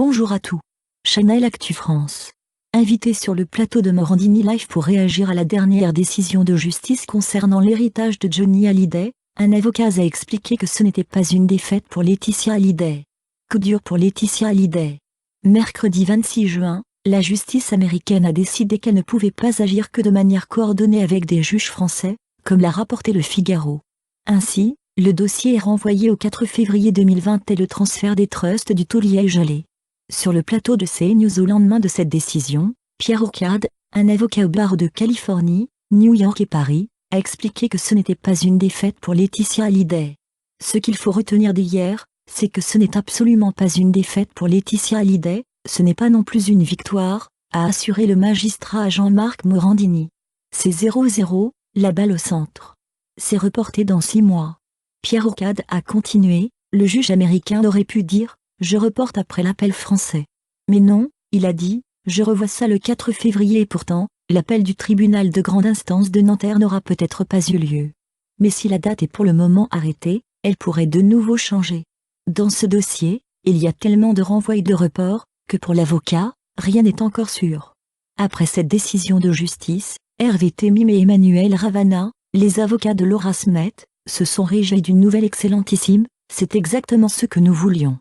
Bonjour à tous. Channel Actu France. Invité sur le plateau de Morandini Live pour réagir à la dernière décision de justice concernant l'héritage de Johnny Hallyday, un avocat a expliqué que ce n'était pas une défaite pour Laetitia Hallyday. Coup dur pour Laetitia Hallyday. Mercredi 26 juin, la justice américaine a décidé qu'elle ne pouvait pas agir que de manière coordonnée avec des juges français, comme l'a rapporté Le Figaro. Ainsi, le dossier est renvoyé au 4 février 2020 et le transfert des trusts du taulier est gelé. Sur le plateau de CNews au lendemain de cette décision, Pierre Hourcade, un avocat au barreau de Californie, New York et Paris, a expliqué que ce n'était pas une défaite pour Laetitia Hallyday. Ce qu'il faut retenir d'hier, c'est que ce n'est absolument pas une défaite pour Laetitia Hallyday, ce n'est pas non plus une victoire, a assuré le magistrat Jean-Marc Morandini. C'est 0-0, la balle au centre. C'est reporté dans 6 mois. Pierre Hourcade a continué, le juge américain aurait pu dire « Je reporte après l'appel français ». Mais non, il a dit « Je revois ça le 4 février » et pourtant, l'appel du tribunal de grande instance de Nanterre n'aura peut-être pas eu lieu. Mais si la date est pour le moment arrêtée, elle pourrait de nouveau changer. Dans ce dossier, il y a tellement de renvois et de reports, que pour l'avocat, rien n'est encore sûr. Après cette décision de justice, Hervé Temim et Emmanuel Ravana, les avocats de Laura Smet, se sont réjouis d'une nouvelle excellentissime, c'est exactement ce que nous voulions.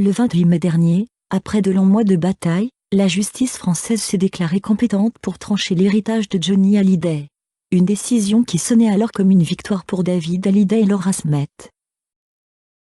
Le 28 mai dernier, après de longs mois de bataille, la justice française s'est déclarée compétente pour trancher l'héritage de Johnny Hallyday. Une décision qui sonnait alors comme une victoire pour David Hallyday et Laura Smet.